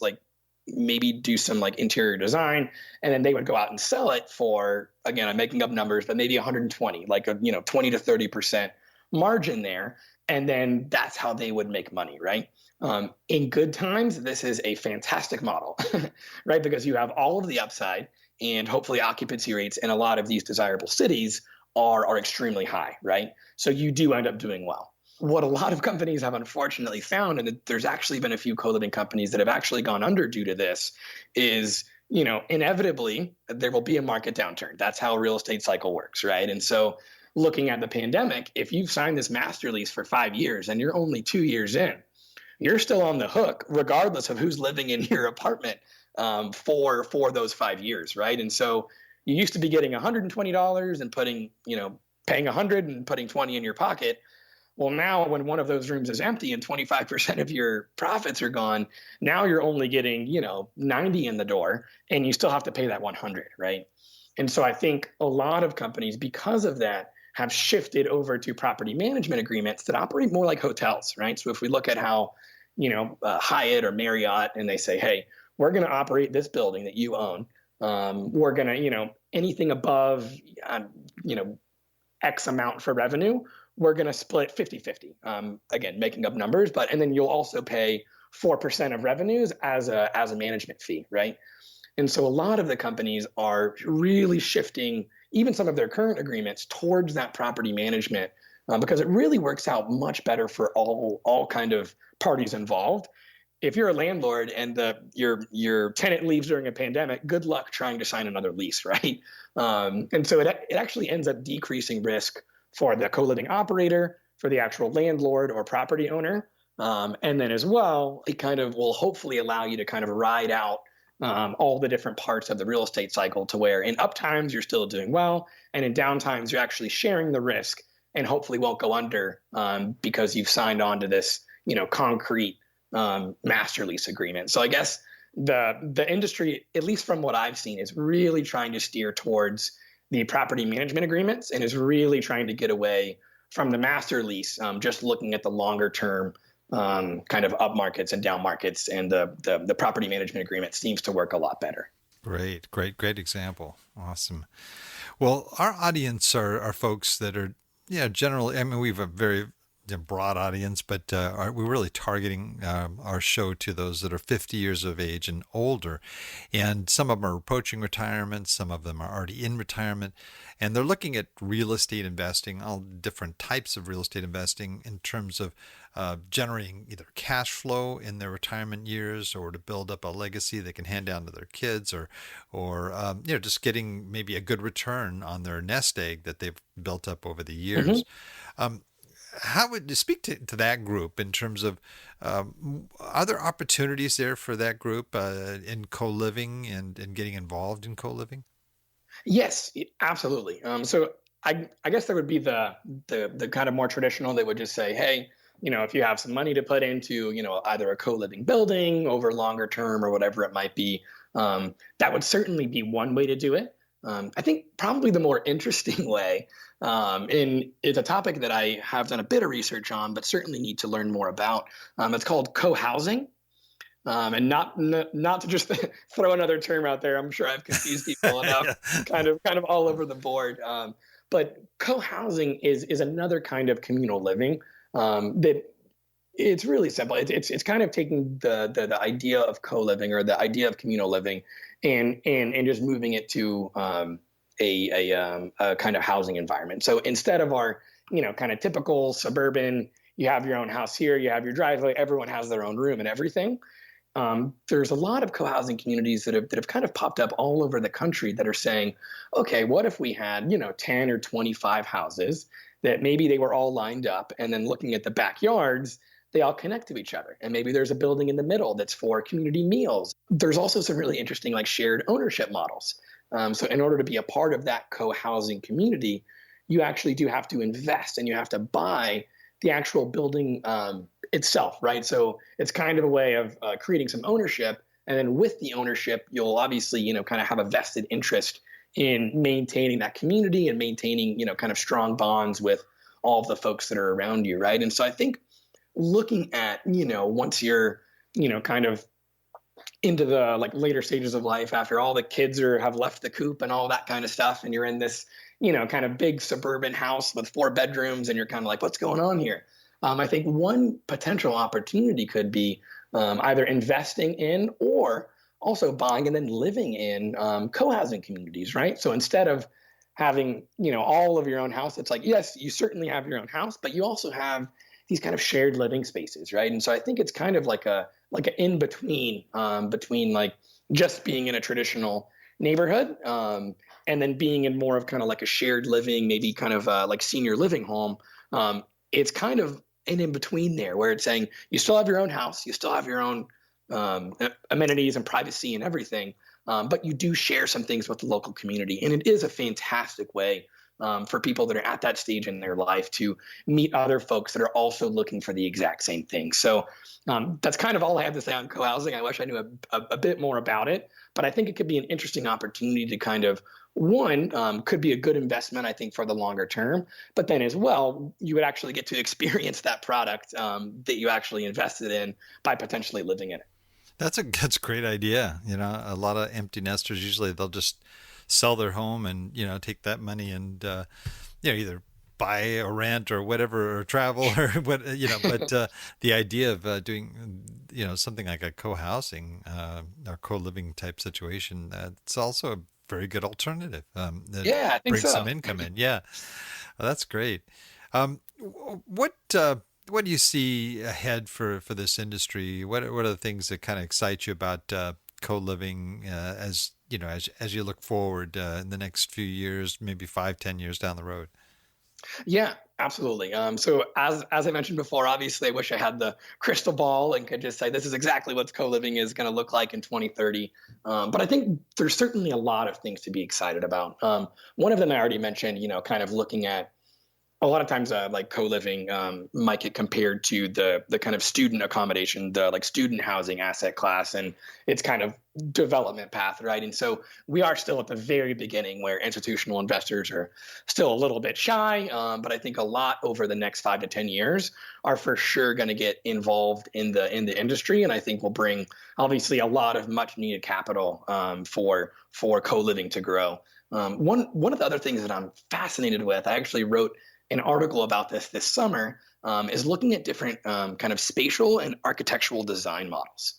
D: maybe do some interior design, and then they would go out and sell it for, again, I'm making up numbers, but maybe 120, 20 to 30% margin there. And then that's how they would make money, right? In good times, this is a fantastic model, right? Because you have all of the upside, and hopefully occupancy rates in a lot of these desirable cities are extremely high, right? So you do end up doing well. What a lot of companies have unfortunately found, and there's actually been a few co-living companies that have actually gone under due to this, is, inevitably there will be a market downturn. That's how a real estate cycle works, right? And so looking at the pandemic, if you've signed this master lease for 5 years and you're only 2 years in, you're still on the hook, regardless of who's living in your apartment for those 5 years, right? And so you used to be getting $120 and paying 100 and putting 20 in your pocket. Well, now when one of those rooms is empty and 25% of your profits are gone, now you're only getting, 90 in the door and you still have to pay that 100, right? And so I think a lot of companies, because of that, have shifted over to property management agreements that operate more like hotels, right? So if we look at how, Hyatt or Marriott, and they say, hey, we're going to operate this building that you own. We're going to, anything above, X amount for revenue, we're going to split 50-50. Again, making up numbers, and then you'll also pay 4% of revenues as a management fee, right? And so a lot of the companies are really shifting even some of their current agreements towards that property management because it really works out much better for all kind of parties involved. If you're a landlord and your tenant leaves during a pandemic, good luck trying to sign another lease, right? And so it actually ends up decreasing risk for the co-living operator, for the actual landlord or property owner. And then as well, it kind of will hopefully allow you to kind of ride out all the different parts of the real estate cycle to where in up times you're still doing well, and in down times you're actually sharing the risk and hopefully won't go under because you've signed on to this, concrete master lease agreement. So I guess the industry, at least from what I've seen, is really trying to steer towards the property management agreements and is really trying to get away from the master lease, just looking at the longer term kind of up markets and down markets, and the property management agreement seems to work a lot better.
C: Great example. Awesome. Well, our audience are folks that are, generally, I mean, we have a very broad audience, but we're really targeting our show to those that are 50 years of age and older. And some of them are approaching retirement, some of them are already in retirement, and they're looking at real estate investing, all different types of real estate investing in terms of generating either cash flow in their retirement years or to build up a legacy they can hand down to their kids, or just getting maybe a good return on their nest egg that they've built up over the years. Mm-hmm. How would you speak to that group in terms of are there opportunities there for that group in co-living and getting involved in co-living?
D: Yes, absolutely. So I guess there would be the kind of more traditional that would just say, hey, if you have some money to put into, either a co-living building over longer term or whatever it might be, that would certainly be one way to do it. I think probably the more interesting way, and it's a topic that I have done a bit of research on, but certainly need to learn more about. It's called co-housing. And not to just throw another term out there. I'm sure I've confused people enough, kind of all over the board. But co-housing is another kind of communal living that it's really simple. It's kind of taking the idea of co-living or the idea of communal living and just moving it to a kind of housing environment. So instead of our kind of typical suburban, you have your own house here, you have your driveway, everyone has their own room and everything. There's a lot of co-housing communities that have kind of popped up all over the country that are saying, okay, what if we had 10 or 25 houses that maybe they were all lined up, and then looking at the backyards, they all connect to each other. And maybe there's a building in the middle that's for community meals. There's also some really interesting shared ownership models. So in order to be a part of that co-housing community, you actually do have to invest and you have to buy the actual building itself, right? So it's kind of a way of creating some ownership. And then with the ownership, you'll obviously, kind of have a vested interest in maintaining that community and maintaining, kind of strong bonds with all of the folks that are around you, right? And so I think looking at, once you're, kind of into the later stages of life, after all the kids have left the coop and all that kind of stuff, and you're in this, kind of big suburban house with 4 bedrooms, and you're kind of like, what's going on here? I think one potential opportunity could be either investing in or also buying and then living in co-housing communities, right? So instead of having, all of your own house, it's like, yes, you certainly have your own house, but you also have these kind of shared living spaces, right? And so I think it's kind of like an in between between just being in a traditional neighborhood and then being in more of kind of like a shared living, maybe kind of like senior living home. It's kind of an in between there where it's saying you still have your own house, you still have your own amenities and privacy and everything, but you do share some things with the local community. And it is a fantastic way for people that are at that stage in their life to meet other folks that are also looking for the exact same thing. So that's kind of all I have to say on co-housing. I wish I knew a bit more about it, but I think it could be an interesting opportunity to kind of one could be a good investment, I think, for the longer term. But then as well, you would actually get to experience that product that you actually invested in by potentially living in it.
C: That's a great idea. A lot of empty nesters usually they'll just sell their home and take that money and either buy or rent or whatever or travel or what but the idea of doing something like a co-housing or co-living type situation, it's also a very good alternative that
D: Yeah, I think
C: brings
D: so.
C: some income in. Yeah. Well, that's great. What do you see ahead for this industry? What are the things that kind of excite you about co-living as as you look forward in the next few years, maybe 5, 10 years down the road?
D: Yeah, absolutely. So as I mentioned before, obviously, I wish I had the crystal ball and could just say this is exactly what co-living is going to look like in 2030. But I think there's certainly a lot of things to be excited about. One of them I already mentioned, kind of looking at a lot of times like co-living might get compared to the kind of student accommodation, the like student housing asset class and its kind of development path, right? And so we are still at the very beginning where institutional investors are still a little bit shy, but I think a lot over the next 5 to 10 years are for sure going to get involved in the industry, and I think will bring obviously a lot of much needed capital for co-living to grow. One of the other things that I'm fascinated with, I actually wrote an article about this summer, is looking at different kind of spatial and architectural design models.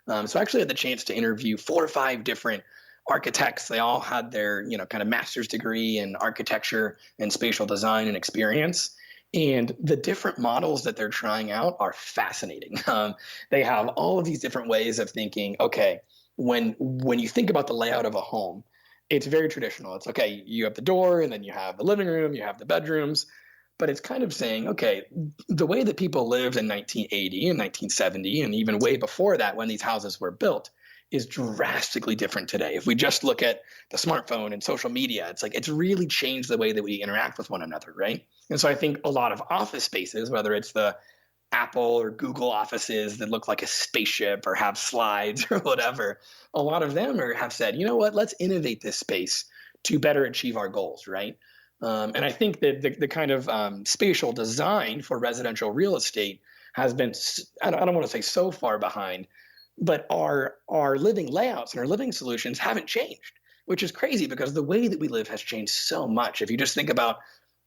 D: So I actually had the chance to interview 4 or 5 different architects. They all had their kind of master's degree in architecture and spatial design and experience. And the different models that they're trying out are fascinating. They have all of these different ways of thinking. Okay, when you think about the layout of a home, it's very traditional. It's okay, you have the door and then you have the living room, you have the bedrooms, but it's kind of saying, okay, the way that people lived in 1980 and 1970 and even way before that when these houses were built is drastically different today. If we just look at the smartphone and social media, it's like it's really changed the way that we interact with one another, right? And so I think a lot of office spaces, whether it's the Apple or Google offices that look like a spaceship or have slides or whatever, a lot of them have said, you know what, let's innovate this space to better achieve our goals, right? And I think that the kind of spatial design for residential real estate has been, I don't want to say so far behind, but our living layouts and our living solutions haven't changed, which is crazy because the way that we live has changed so much. If you just think about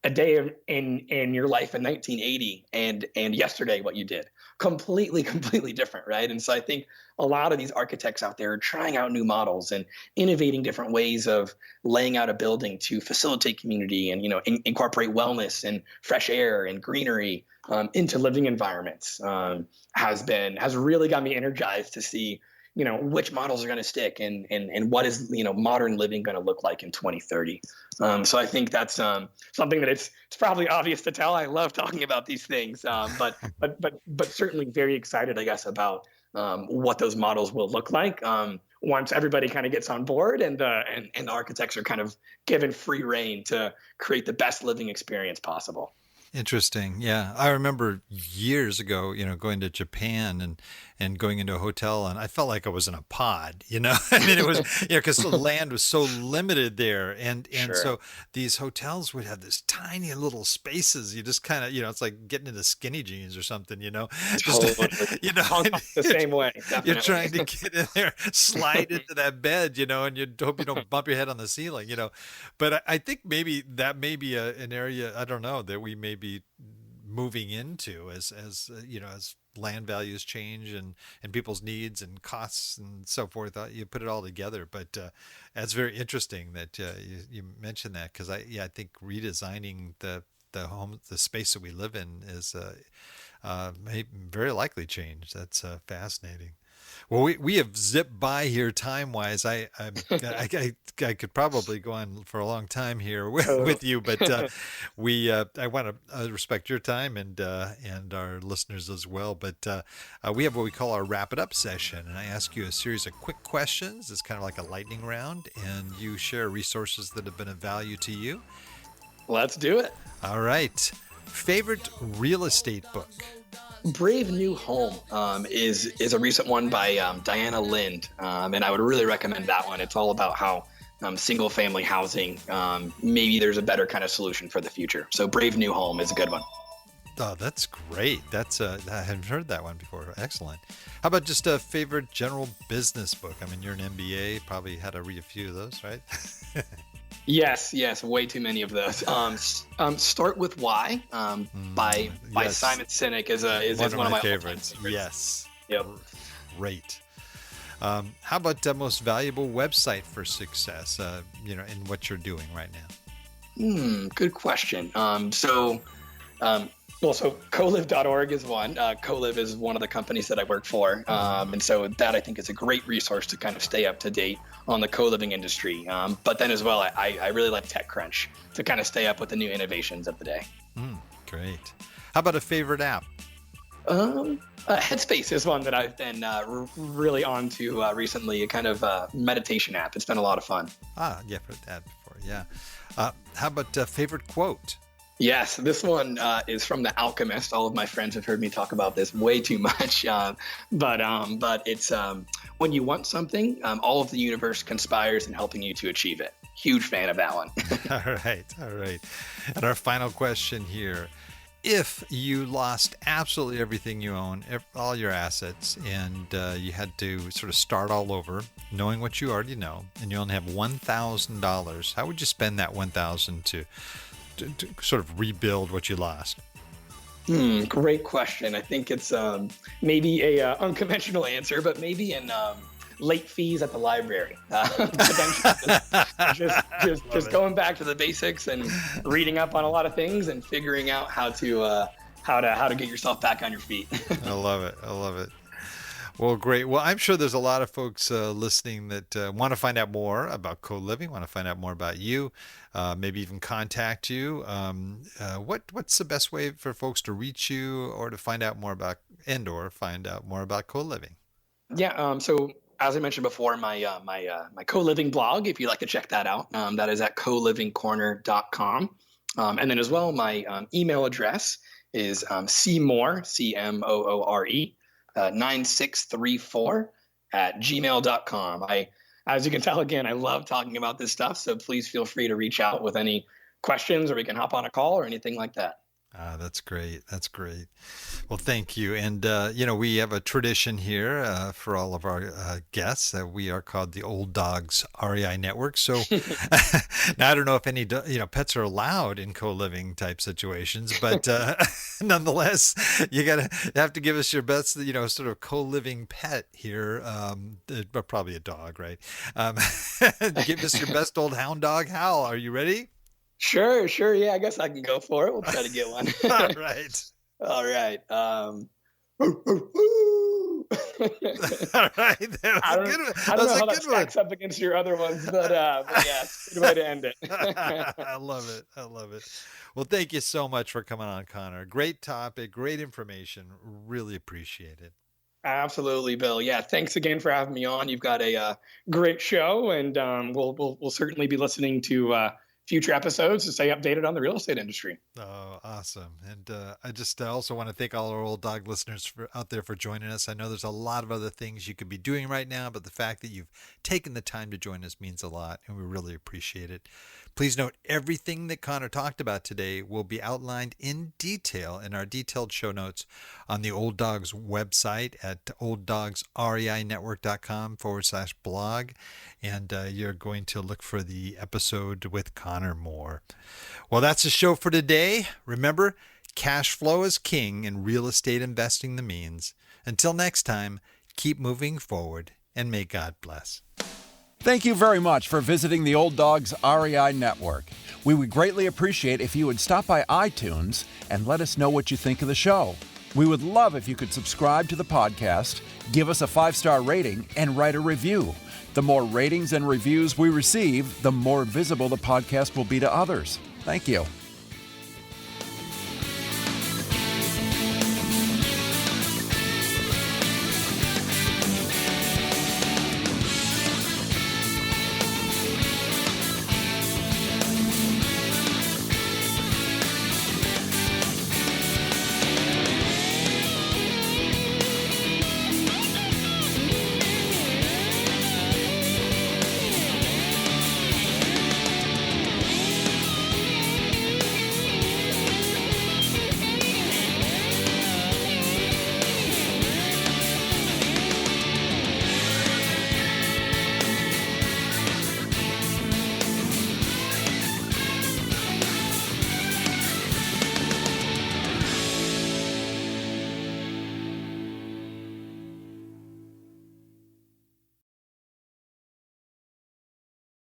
D: a day in your life in 1980 and yesterday what you did, completely different, right? And so I think a lot of these architects out there are trying out new models and innovating different ways of laying out a building to facilitate community and incorporate wellness and fresh air and greenery into living environments. Has really got me energized to see which models are going to stick and what is modern living going to look like in 2030. So I think that's something that it's probably obvious to tell. I love talking about these things, but certainly very excited, I guess, about what those models will look like once everybody kind of gets on board and the architects are kind of given free reign to create the best living experience possible.
C: Interesting. Yeah. I remember years ago, going to Japan and going into a hotel and I felt like I was in a pod, I mean, it was, because the land was so limited there. And
D: Sure.
C: so these hotels would have this tiny little spaces. You just kind of, it's like getting into skinny jeans or something, just,
D: Totally. Hong Kong's the same way,
C: you're
D: definitely.
C: trying to get in there, slide into that bed, and you hope you don't bump your head on the ceiling, But I think maybe that may be an area, I don't know, that we may be moving into as land values change and people's needs and costs and so forth. You put it all together, but that's very interesting that you mentioned that because I think redesigning the home, the space that we live in is may very likely change. That's fascinating. Well, we have zipped by here time-wise. I could probably go on for a long time here with you, but I want to respect your time and our listeners as well. But we have what we call our wrap it up session, and I ask you a series of quick questions. It's kind of like a lightning round, and you share resources that have been of value to you.
D: Let's do it.
C: All right. Favorite real estate book?
D: Brave New Home is a recent one by Diana Lind, and I would really recommend that one. It's all about how single family housing, maybe there's a better kind of solution for the future. So Brave New Home is a good one.
C: Oh, that's great. I hadn't heard that one before. Excellent. How about just a favorite general business book? I mean, you're an MBA, probably had to read a few of those, right?
D: Yes, way too many of those. Start with Why by
C: yes.
D: Simon Sinek is one of my
C: favorites. Yes.
D: Yep.
C: Great. How about most valuable website for success? In what you're doing right now.
D: Good question. So Coliv.org is one. Coliv is one of the companies that I work for. And so that I think is a great resource to kind of stay up to date on the co-living industry. But then as well, I really like TechCrunch to kind of stay up with the new innovations of the day.
C: Great. How about a favorite app?
D: Headspace is one that I've been really on to recently, a kind of meditation app. It's been a lot of fun.
C: Yeah, I've heard that before. Yeah. How about favorite quote?
D: Yes, this one is from The Alchemist. All of my friends have heard me talk about this way too much, but it's when you want something, all of the universe conspires in helping you to achieve it. Huge fan of that one.
C: All right. And our final question here. If you lost absolutely everything you own, all your assets, and you had to sort of start all over, knowing what you already know, and you only have $1,000, how would you spend that $1,000 to sort of rebuild what you lost?
D: Great question. I think it's maybe a unconventional answer, but maybe in late fees at the library. just going back to the basics and reading up on a lot of things and figuring out how to get yourself back on your feet.
C: I love it. Well, great. Well, I'm sure there's a lot of folks listening that want to find out more about co-living, want to find out more about you, maybe even contact you. What's the best way for folks to reach you or to find out more about co-living?
D: Yeah. So as I mentioned before, my co-living blog, if you'd like to check that out, that is at colivingcorner.com. And then as well, my email address is cmoore, CMOORE, 9634 at gmail.com. As you can tell, again, I love talking about this stuff. So please feel free to reach out with any questions, or we can hop on a call or anything like that.
C: That's great. Well, thank you. And, we have a tradition here for all of our guests. We are called the Old Dogs REI Network. So now I don't know if any, pets are allowed in co-living type situations, but nonetheless, you have to give us your best, sort of co-living pet here, but probably a dog, right? Give us your best old hound dog, Hal. Are you ready?
D: Sure. Yeah, I guess I can go for it. We'll try to get one.
C: All right.
D: All right.
C: All right.
D: I don't know how that stacks up against your other ones, but yeah, good way to end it.
C: I love it. Well, thank you so much for coming on, Connor. Great topic, great information. Really appreciate it.
D: Absolutely, Bill. Yeah, thanks again for having me on. You've got a great show, and we'll certainly be listening to future episodes to stay updated on the real estate industry.
C: Oh, awesome. And I just also want to thank all our Old Dog listeners out there for joining us. I know there's a lot of other things you could be doing right now, but the fact that you've taken the time to join us means a lot, and we really appreciate it. Please note, everything that Connor talked about today will be outlined in detail in our detailed show notes on the Old Dogs website at olddogsreinetwork.com/blog. And you're going to look for the episode with Connor Moore. Well, that's the show for today. Remember, cash flow is king and real estate investing the means. Until next time, keep moving forward and may God bless.
A: Thank you very much for visiting the Old Dogs REI Network. We would greatly appreciate if you would stop by iTunes and let us know what you think of the show. We would love if you could subscribe to the podcast, give us a 5-star rating, and write a review. The more ratings and reviews we receive, the more visible the podcast will be to others. Thank you.